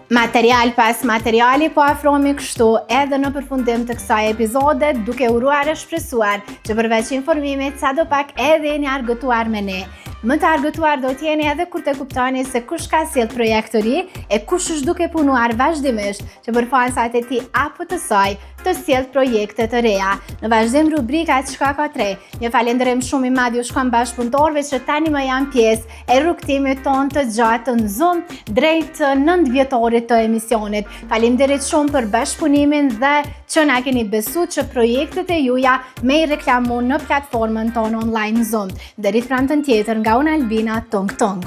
Material pas materiali po afrohemi kështu edhe në përfundim të kësaj epizode, duke uruar e shpresuar që përveç informimit sa do pak edhe jeni argëtuar me ne. Më të argëtuar do t'jeni edhe kur të kuptoni se kush ka sjellë projekt të ri e kush është duke punuar vazhdimisht që për fansat e tij apo të saj të sjellë projekte të reja. Në vazhdim rubrika Çka ka tre. Një falënderim shumë i madh ju shkon bashkëpunëtorëve që tani më janë pjesë e rrugtimit tonë të gjatë në Zoom drejt 9 vjetorit të emisionit. Faleminderit shumë për bashkëpunimin dhe që na keni besuar që projektet e juaja me i reklamu në platformën tonë online Zoom. Deri frantën tjetër nga unë Albina Tong Tong.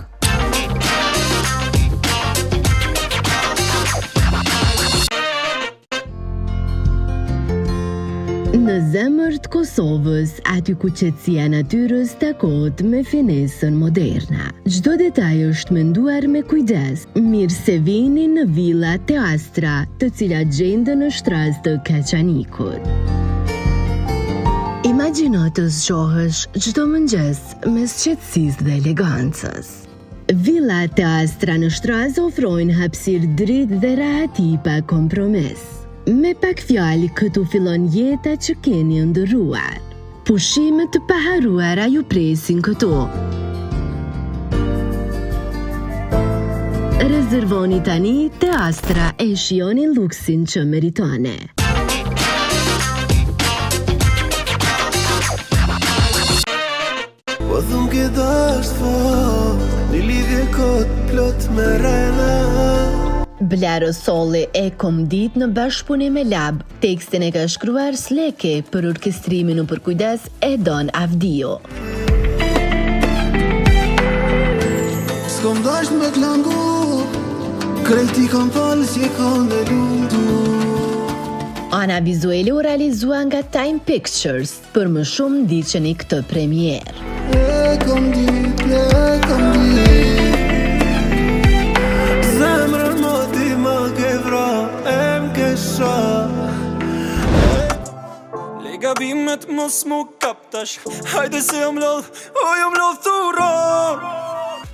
Në zemër të Kosovës, aty ku qetësia e natyrës takohet me finesën moderne. Çdo detaj është menduar me kujdes, mirë se vini në Villa Teastra, të cilat gjenden në shtras të Kaçanikut. Imagjino të zgjohesh çdo mëngjes mes qetësisë dhe elegancës. Villa Teastra në shtras ofrojnë hapësirë dritë dhe rahati pa kompromis. Me pak fjalë këtu fillon jeta që keni ndërruar. Pushimet të paharuara ju presin këtu. Rezervoni tani Teastra e shijoni luksin që meritoni. Po thum ke dash fort, një lidhje kot plot me rena. Blaro Solli e komdit në bashkëpunim me Lab. Tekstin e ka shkruar Sleke, për orkestrimin në përkujdes e Don Avdio. S'kom dasht me t'langu, krejti kam falë si e kam dhe lundu. Ana vizueli u realizua nga Time Pictures, për më shumë ndiqeni këtë premier. E kom dit, zemrën më ti më ke vra, em ke sha. Le gabimet mos mu kap tash, hajde se jam lodh, o jam lodh thuron.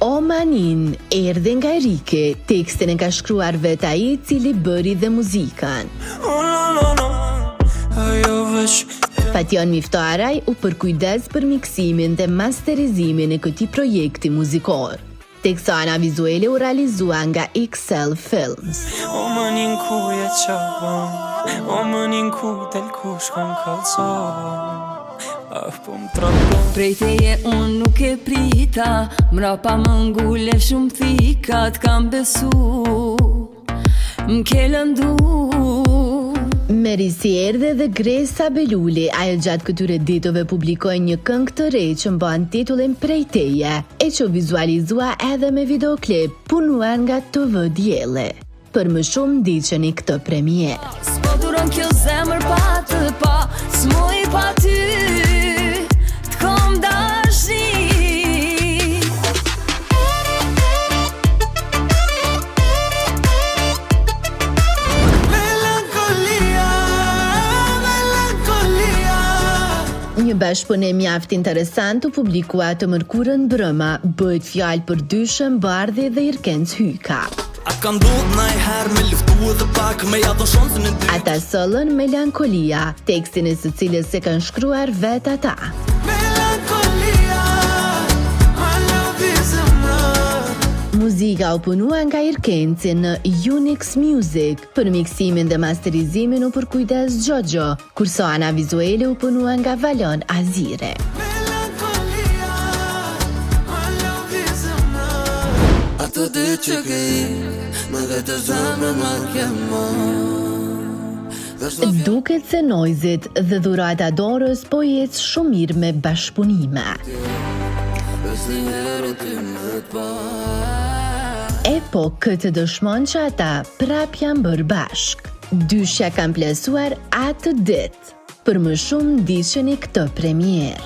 O Manin, erdhe nga Erike, tekstin e ka shkruar vet ai cili bëri dhe muzikën. Oh la la la, ajo vesh. Fation Miftaraj u përkujdes për miksimin dhe masterizimin e këtij projekti muzikor. Teksa ana vizuele u realizua nga XL Films. O Manin ku je qaban, o Manin ku del ku shkon kalzon. Po më trapon. Prej teje unë nuk e prita, mrapa më ngule shumë thika, t'kam besu, m'ke lëndu. Merisi erdhe dhe Gresa Beluli, ajo gjatë këtyre ditëve publikoi një këngë të re që mban titullin Prej teje, e që vizualizua edhe me videoklip punuar nga TV Dielle. Për më shumë ndiqeni këtë premier. S'po duron kjo zemër pa të pa, s'moj pa ty, t'kom dashni. Një bashkëpunim mjaft interesant u publikua të mërkurën brëma, bëhet fjalë për Dyshën Bardhi dhe Irkenc Hyka. Ata sollën Melankolia, tekstin e së cilës se kanë shkruar vet ata. Muzika u punua nga Irkenci në Unix Music, për miksimin dhe masterizimin u përkujdes Gjojo, kurso ana vizuele u punua nga Valon Azire. Atë ditë që ke me dhe të zemrën ma kemo. Duket se Noizit dhe dhurata dorës po jetë shumë mirë me bashkëpunime. E po këtë dëshmon që ata prap janë bërë bashk. Dyshja kanë plesuar atë ditë. Për më shumë ndiqeni këtë premier.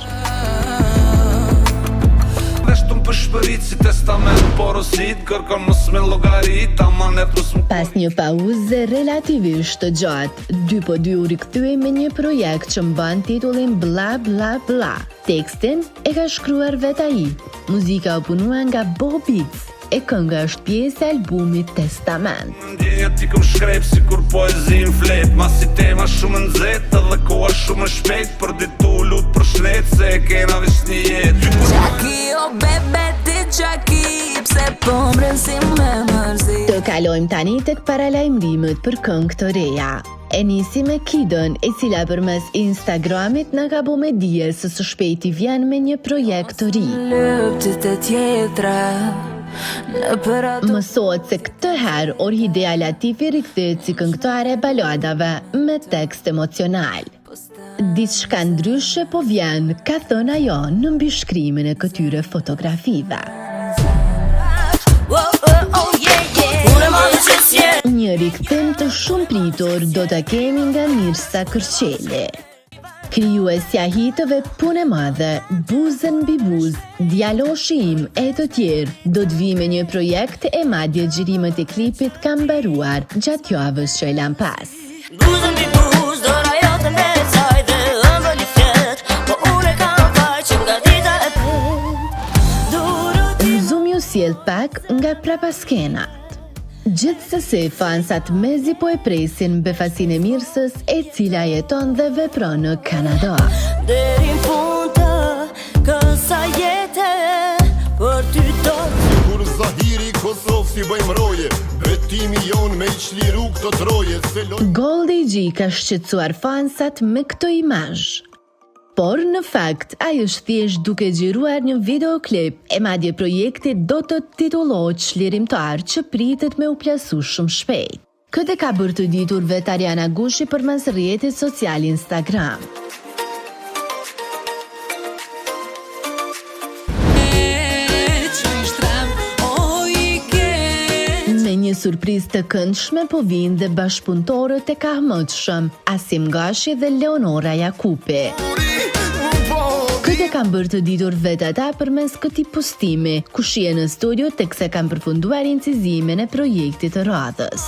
Pas një pauze relativisht të gjatë, 2x2 u rikthye me një projekt që mban titullin Bla Bla Bla. Tekstin e ka shkruar vet ai. Muzika u punua nga Bo Beats. e kënga është pjesë e albumit Testament. Ndjenja ti këm shkrep si kur poezi në flet. Ma si tema shumë nëzet edhe koha shumë shpejt. Për ditu lut për shnet se e kena vesh një jet. Qaki o bebe ti qaki, pse po mresim me mërzi. Të kalojmë tani tek paralajmërimet për këngë të reja. E nisi me Kidon, e cila përmes Instagramit na ka bu me dije se së shpejti vjen me një projekt të ri. Lëptit e tjetra në për ato. Mësohet se këtë herë Orhidea Latifi rikthehet si këngëtare e baladave me tekst emocional. Diçka ndryshe po vjen, ka thënë ajo në mbishkrimin e këtyre fotografive. Një rikthim të shumë pritur do ta kemi nga Mirsa Kërçeli. Krijuesja hitëve Punë e Madhe, Buzën mbi buzë, Djaloshi im e të tjerë do të vi me një projekt e madje xhirimet e klipit kanë mbaruar gjatë javës që e lan pas. Buzën mbi buzë, dora jote me saj dhe ëmbël i fjet, po unë kam faj që nga dita e Zoom ju sjell pak nga prapaskenat. Gjithsesi, fansat mezi po e presin befasin e Mirsës, e cila jeton dhe vepron në Kanada. deri në fund të kësa jete për ty do. Kur Zahiri Kosovë si bëjmë roje, betimi jon me i qliru këto troje. Goldi G ka shqetësuar fansat me këtë imazh. Por në fakt, ai është thjesht duke xhiruar një videoklip e madje projekti do të titullohet Çlirimtar që pritet me u plasu shumë shpejt. Këtë ka bërë të ditur vetë Ariana Gushi përmes rrjetit social Instagram. Me një surprizë të këndshme po vinë dhe bashkëpunëtorët e kahmëtshëm Asim Gashi dhe Leonora Jakupi. Këtë e kam bërë të ditur vetë ata përmes këtij postimi, ku shihen në studio teksa kanë përfunduar incizimin e projektit të radhës.